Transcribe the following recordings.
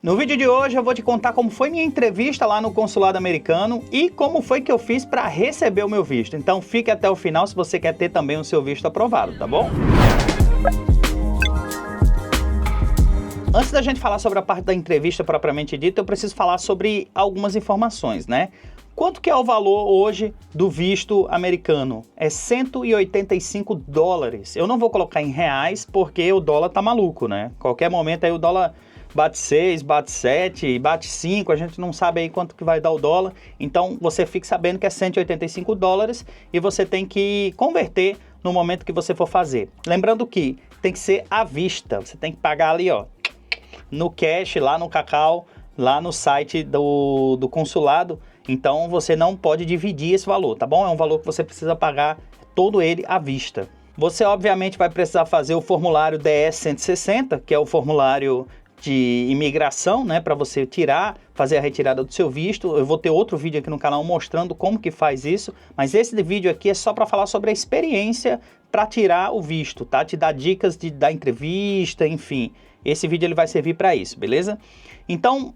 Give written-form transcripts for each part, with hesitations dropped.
No vídeo de hoje eu vou te contar como foi minha entrevista lá no consulado americano e como foi que eu fiz para receber o meu visto. Então fique até o final se você quer ter também o seu visto aprovado, tá bom? Antes da gente falar sobre a parte da entrevista propriamente dita, eu preciso falar sobre algumas informações, né? Quanto que é o valor hoje do visto americano? É 185 dólares. Eu não vou colocar em reais porque o dólar tá maluco, né? Qualquer momento aí o dólar bate 6, bate 7, bate 5, a gente não sabe aí quanto que vai dar o dólar. Então você fique sabendo que é 185 dólares e você tem que converter no momento que você for fazer. Lembrando que tem que ser à vista, você tem que pagar ali, ó, no cash, lá no Cacau, lá no site do consulado. Então você não pode dividir esse valor, tá bom? É um valor que você precisa pagar todo ele à vista. Você obviamente vai precisar fazer o formulário DS-160, que é o formulário de imigração, né, para você fazer a retirada do seu visto. Eu vou ter outro vídeo aqui no canal mostrando como que faz isso, mas esse vídeo aqui é só para falar sobre a experiência para tirar o visto, tá? Te dar dicas da entrevista, enfim. Esse vídeo ele vai servir para isso, beleza? Então,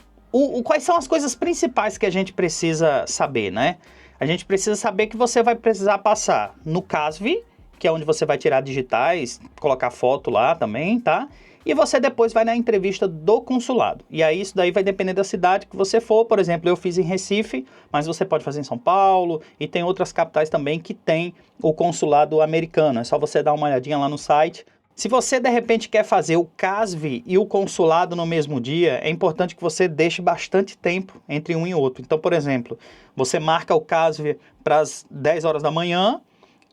quais são as coisas principais que a gente precisa saber, né? A gente precisa saber que você vai precisar passar no CASV, que é onde você vai tirar digitais, colocar foto lá também, tá? E você depois vai na entrevista do consulado. E aí isso daí vai depender da cidade que você for. Por exemplo, eu fiz em Recife, mas você pode fazer em São Paulo e tem outras capitais também que tem o consulado americano. É só você dar uma olhadinha lá no site. Se você de repente quer fazer o CASV e o consulado no mesmo dia, é importante que você deixe bastante tempo entre um e outro. Então, por exemplo, você marca o CASV para as 10 horas da manhã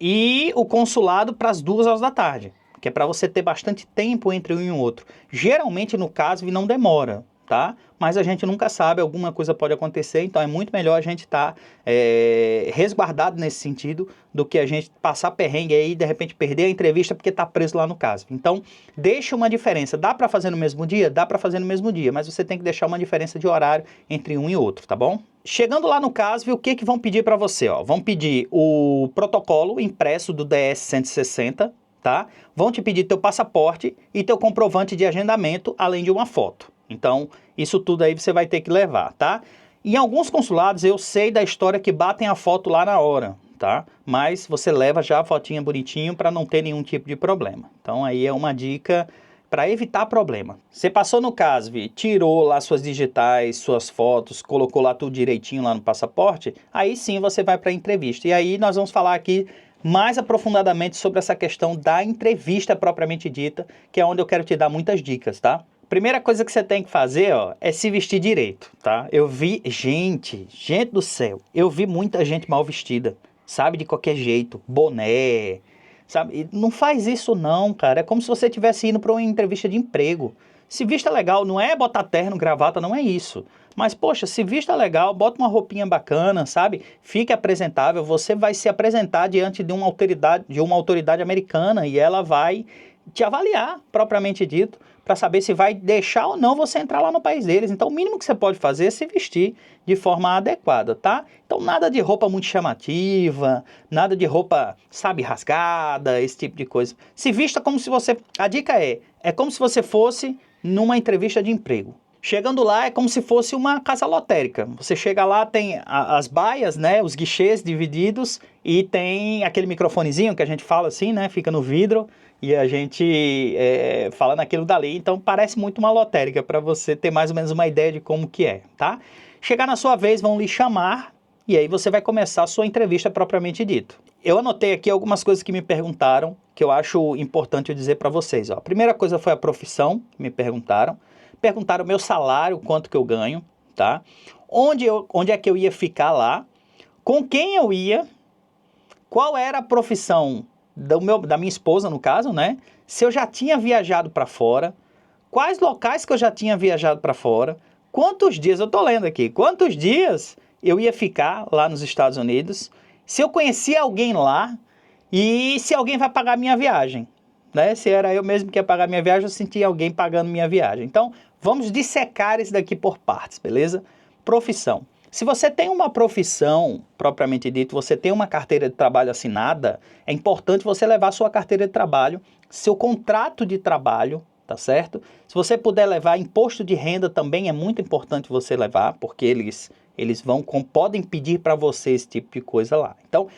e o consulado para as 2 horas da tarde, que é para você ter bastante tempo entre um e o outro. Geralmente no CASV não demora, tá? Mas a gente nunca sabe, alguma coisa pode acontecer, então é muito melhor a gente estar resguardado nesse sentido do que a gente passar perrengue aí e de repente perder a entrevista porque está preso lá no CASV. Então, deixa uma diferença. Dá para fazer no mesmo dia? Dá para fazer no mesmo dia, mas você tem que deixar uma diferença de horário entre um e outro, tá bom? Chegando lá no CASV, o que vão pedir para você? Ó? Vão pedir o protocolo impresso do DS-160, tá? Vão te pedir teu passaporte e teu comprovante de agendamento, além de uma foto. Então, isso tudo aí você vai ter que levar, tá? Em alguns consulados, eu sei da história que batem a foto lá na hora, tá? Mas você leva já a fotinha bonitinho para não ter nenhum tipo de problema. Então, aí é uma dica para evitar problema. Você passou no CASV, tirou lá suas digitais, suas fotos, colocou lá tudo direitinho lá no passaporte, aí sim você vai para a entrevista. E aí nós vamos falar aqui mais aprofundadamente sobre essa questão da entrevista propriamente dita, que é onde eu quero te dar muitas dicas, tá? Primeira coisa que você tem que fazer, ó, é se vestir direito, tá? Eu vi gente do céu, eu vi muita gente mal vestida, sabe? De qualquer jeito, boné, sabe? E não faz isso não, cara. É como se você estivesse indo para uma entrevista de emprego. Se vista legal, não é botar terno, gravata, não é isso. Mas, poxa, se vista legal, bota uma roupinha bacana, sabe? Fique apresentável, você vai se apresentar diante de uma autoridade americana e ela vai te avaliar, propriamente dito, para saber se vai deixar ou não você entrar lá no país deles. Então, o mínimo que você pode fazer é se vestir de forma adequada, tá? Então, nada de roupa muito chamativa, nada de roupa, sabe, rasgada, esse tipo de coisa. Se vista como se você... A dica é como se você fosse numa entrevista de emprego. Chegando lá é como se fosse uma casa lotérica. Você chega lá, tem as baias, né, os guichês divididos e tem aquele microfonezinho que a gente fala assim, né, fica no vidro e a gente fala naquilo dali. Então parece muito uma lotérica para você ter mais ou menos uma ideia de como que é, tá? Chegar na sua vez, vão lhe chamar e aí você vai começar a sua entrevista propriamente dito. Eu anotei aqui algumas coisas que me perguntaram, que eu acho importante eu dizer para vocês. Ó. A primeira coisa foi a profissão, que me perguntaram. Perguntaram o meu salário, quanto que eu ganho, tá? Onde é que eu ia ficar lá, com quem eu ia, qual era a profissão da minha esposa, no caso, né? Se eu já tinha viajado para fora, quais locais que eu já tinha viajado para fora, quantos dias, eu tô lendo aqui, quantos dias eu ia ficar lá nos Estados Unidos, se eu conhecia alguém lá e se alguém vai pagar a minha viagem. Né? Se era eu mesmo que ia pagar minha viagem, eu sentia alguém pagando minha viagem. Então, vamos dissecar isso daqui por partes, beleza? Profissão. Se você tem uma profissão, propriamente dito, você tem uma carteira de trabalho assinada, é importante você levar sua carteira de trabalho, seu contrato de trabalho, tá certo? Se você puder levar imposto de renda, também é muito importante você levar, porque eles podem pedir para você esse tipo de coisa lá. Então,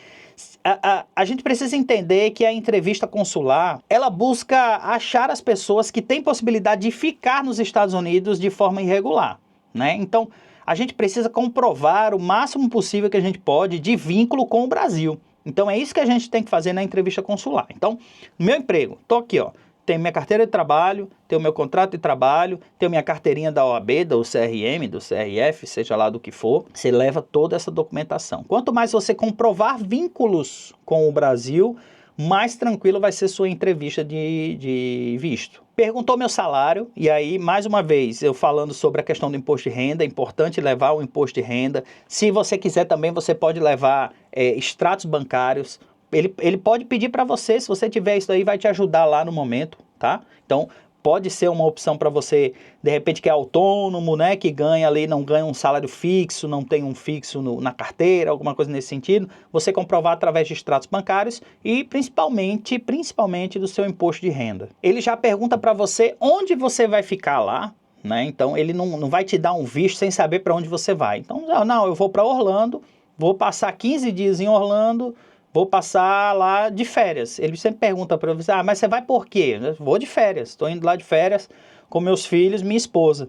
a gente precisa entender que a entrevista consular, ela busca achar as pessoas que têm possibilidade de ficar nos Estados Unidos de forma irregular, né? Então, a gente precisa comprovar o máximo possível que a gente pode de vínculo com o Brasil. Então, é isso que a gente tem que fazer na entrevista consular. Então, meu emprego, tô aqui, ó. Tenho minha carteira de trabalho, tenho meu contrato de trabalho, tenho minha carteirinha da OAB, do CRM, do CRF, seja lá do que for. Você leva toda essa documentação. Quanto mais você comprovar vínculos com o Brasil, mais tranquilo vai ser sua entrevista de visto. Perguntou meu salário, e aí, mais uma vez, eu falando sobre a questão do imposto de renda, é importante levar o imposto de renda. Se você quiser também, você pode levar extratos bancários. Ele pode pedir para você, se você tiver isso aí, vai te ajudar lá no momento, tá? Então, pode ser uma opção para você, de repente, que é autônomo, né? Que ganha ali, não ganha um salário fixo, não tem um fixo na carteira, alguma coisa nesse sentido. Você comprovar através de extratos bancários e, principalmente do seu imposto de renda. Ele já pergunta para você onde você vai ficar lá, né? Então, ele não vai te dar um visto sem saber para onde você vai. Então, não, eu vou para Orlando, vou passar 15 dias em Orlando, vou passar lá de férias. Ele sempre pergunta para você, mas você vai por quê? Eu vou de férias, estou indo lá de férias com meus filhos, minha esposa,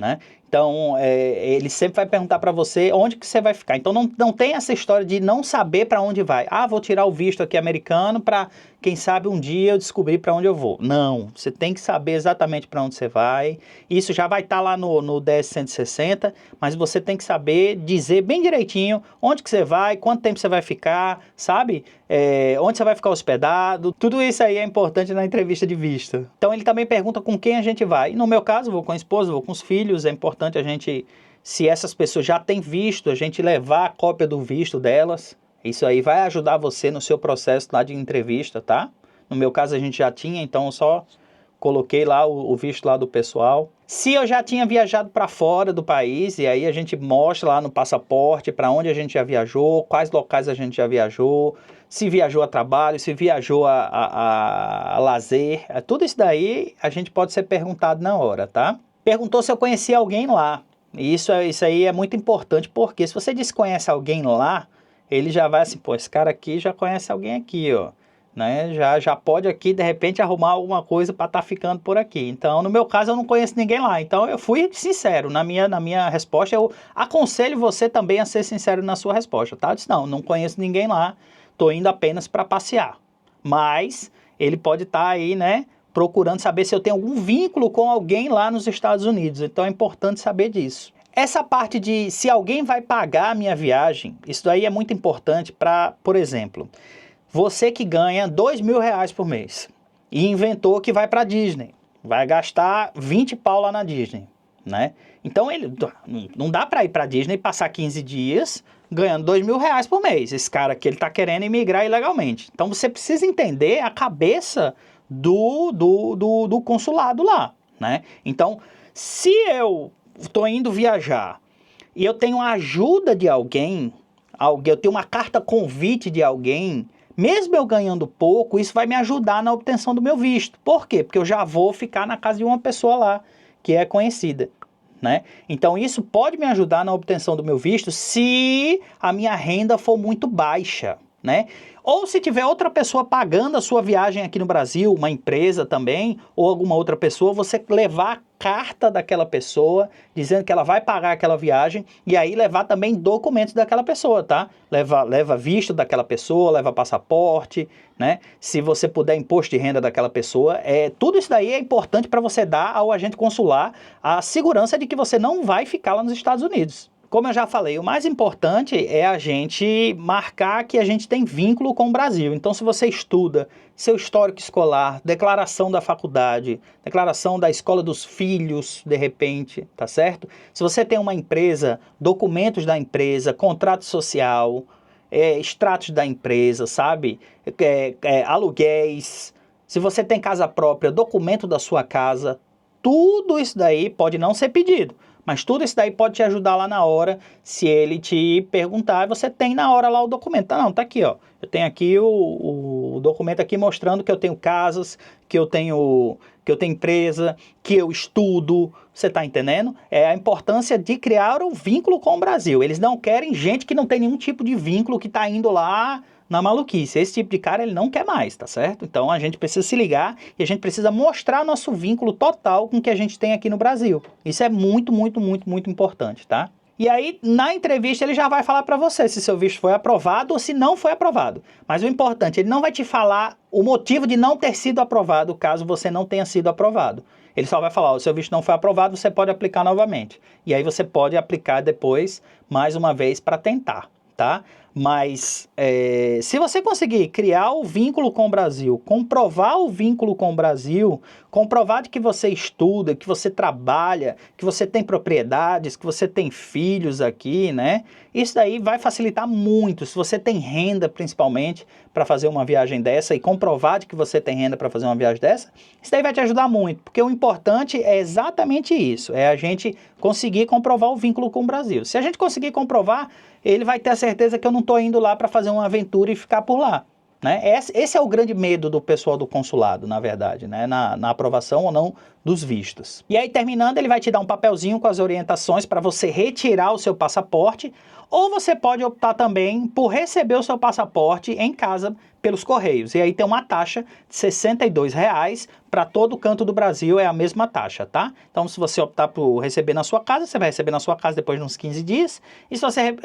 né? Então, ele sempre vai perguntar para você onde que você vai ficar. Então, não tem essa história de não saber para onde vai. Vou tirar o visto aqui americano para, quem sabe, um dia eu descobrir para onde eu vou. Não, você tem que saber exatamente para onde você vai. Isso já vai estar lá no DS-160, mas você tem que saber dizer bem direitinho onde que você vai, quanto tempo você vai ficar, sabe? Onde você vai ficar hospedado. Tudo isso aí é importante na entrevista de visto. Então, ele também pergunta com quem a gente vai. E no meu caso, vou com a esposa, vou com os filhos. É importante a gente, se essas pessoas já têm visto, a gente levar a cópia do visto delas. Isso aí vai ajudar você no seu processo lá de entrevista, tá? No meu caso a gente já tinha, então eu só coloquei lá o visto lá do pessoal. Se eu já tinha viajado para fora do país, e aí a gente mostra lá no passaporte para onde a gente já viajou, quais locais a gente já viajou, se viajou a trabalho, se viajou a lazer, tudo isso daí a gente pode ser perguntado na hora, tá? Perguntou se eu conhecia alguém lá. E isso aí é muito importante, porque se você diz que conhece alguém lá, ele já vai assim, pô, esse cara aqui já conhece alguém aqui, ó. Né? Já pode aqui, de repente, arrumar alguma coisa para estar ficando por aqui. Então, no meu caso, eu não conheço ninguém lá. Então, eu fui sincero na minha resposta. Eu aconselho você também a ser sincero na sua resposta, tá? Eu disse, não conheço ninguém lá, tô indo apenas para passear. Mas, ele pode estar aí, né, procurando saber se eu tenho algum vínculo com alguém lá nos Estados Unidos. Então, é importante saber disso. Essa parte de se alguém vai pagar a minha viagem, isso daí é muito importante para, por exemplo, você que ganha R$2.000 por mês e inventou que vai para a Disney, vai gastar 20 pau lá na Disney, né? Então, não dá para ir para a Disney e passar 15 dias ganhando R$2.000 por mês. Esse cara aqui, ele está querendo imigrar ilegalmente. Então, você precisa entender a cabeça do consulado lá, né? Então, se eu estou indo viajar e eu tenho a ajuda de alguém, eu tenho uma carta convite de alguém, mesmo eu ganhando pouco, isso vai me ajudar na obtenção do meu visto. Por quê? Porque eu já vou ficar na casa de uma pessoa lá, que é conhecida, né? Então, isso pode me ajudar na obtenção do meu visto se a minha renda for muito baixa, né? Ou se tiver outra pessoa pagando a sua viagem aqui no Brasil, uma empresa também, ou alguma outra pessoa, você levar a carta daquela pessoa, dizendo que ela vai pagar aquela viagem, e aí levar também documentos daquela pessoa, tá? Leva visto daquela pessoa, leva passaporte, né? Se você puder imposto de renda daquela pessoa, tudo isso daí é importante para você dar ao agente consular a segurança de que você não vai ficar lá nos Estados Unidos. Como eu já falei, o mais importante é a gente marcar que a gente tem vínculo com o Brasil. Então, se você estuda seu histórico escolar, declaração da faculdade, declaração da escola dos filhos, de repente, tá certo? Se você tem uma empresa, documentos da empresa, contrato social, extratos da empresa, sabe? Aluguéis. Se você tem casa própria, documento da sua casa, tudo isso daí pode não ser pedido. Mas tudo isso daí pode te ajudar lá na hora, se ele te perguntar, você tem na hora lá o documento. Tá aqui, ó. Eu tenho aqui o documento aqui mostrando que eu tenho casas, que eu tenho que eu tenho empresa, que eu estudo, você tá entendendo? É a importância de criar o vínculo com o Brasil. Eles não querem gente que não tem nenhum tipo de vínculo, que tá indo lá na maluquice. Esse tipo de cara ele não quer mais, tá certo? Então a gente precisa se ligar e a gente precisa mostrar nosso vínculo total com o que a gente tem aqui no Brasil. Isso é muito, muito, muito, muito importante, tá? E aí, na entrevista, ele já vai falar para você se seu visto foi aprovado ou se não foi aprovado. Mas o importante, ele não vai te falar o motivo de não ter sido aprovado, caso você não tenha sido aprovado. Ele só vai falar, o seu visto não foi aprovado, você pode aplicar novamente. E aí você pode aplicar depois, mais uma vez, para tentar, tá? Mas se você conseguir criar o vínculo com o Brasil, comprovar o vínculo com o Brasil, comprovar de que você estuda, que você trabalha, que você tem propriedades, que você tem filhos aqui, né? Isso daí vai facilitar muito. Se você tem renda, principalmente, para fazer uma viagem dessa e comprovar de que você tem renda para fazer uma viagem dessa, isso daí vai te ajudar muito, porque o importante é exatamente isso, é a gente conseguir comprovar o vínculo com o Brasil. Se a gente conseguir comprovar, ele vai ter a certeza que eu não estou indo lá para fazer uma aventura e ficar por lá, né? Esse é o grande medo do pessoal do consulado, na verdade, né? Na aprovação ou não dos vistos. E aí, terminando, ele vai te dar um papelzinho com as orientações para você retirar o seu passaporte, ou você pode optar também por receber o seu passaporte em casa pelos correios. E aí tem uma taxa de R$ 62 para todo canto do Brasil, é a mesma taxa, tá? Então, se você optar por receber na sua casa, você vai receber na sua casa depois de uns 15 dias. E se você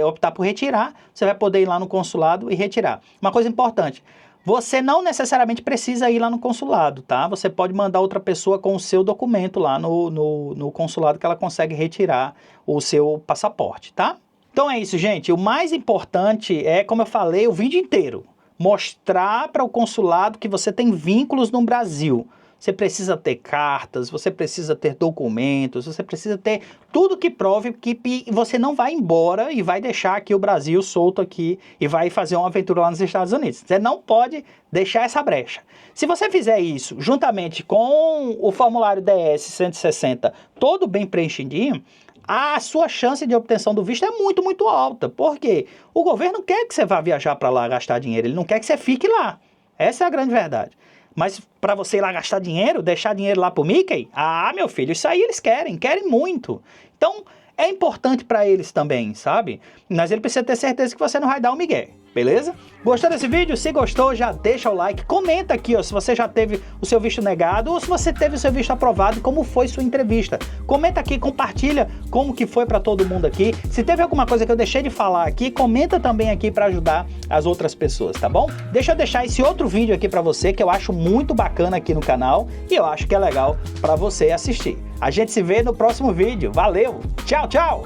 optar por retirar, você vai poder ir lá no consulado e retirar. Uma coisa importante, você não necessariamente precisa ir lá no consulado, tá? Você pode mandar outra pessoa com o seu documento lá no consulado que ela consegue retirar o seu passaporte, tá? Então é isso, gente. O mais importante é, como eu falei, o vídeo inteiro. Mostrar para o consulado que você tem vínculos no Brasil. Você precisa ter cartas, você precisa ter documentos, você precisa ter tudo que prove que você não vai embora e vai deixar aqui o Brasil solto aqui e vai fazer uma aventura lá nos Estados Unidos. Você não pode deixar essa brecha. Se você fizer isso juntamente com o formulário DS-160 todo bem preenchidinho, a sua chance de obtenção do visto é muito, muito alta. Por quê? O governo quer que você vá viajar para lá gastar dinheiro, ele não quer que você fique lá. Essa é a grande verdade. Mas para você ir lá gastar dinheiro, deixar dinheiro lá pro Mickey, meu filho, isso aí eles querem muito. Então, é importante para eles também, sabe? Mas ele precisa ter certeza que você não vai dar um migué, beleza? Gostou desse vídeo? Se gostou, já deixa o like, comenta aqui, ó, se você já teve o seu visto negado ou se você teve o seu visto aprovado e como foi sua entrevista. Comenta aqui, compartilha como que foi para todo mundo aqui. Se teve alguma coisa que eu deixei de falar aqui, comenta também aqui para ajudar as outras pessoas, tá bom? Deixa eu deixar esse outro vídeo aqui para você que eu acho muito bacana aqui no canal e eu acho que é legal para você assistir. A gente se vê no próximo vídeo. Valeu! Tchau, tchau!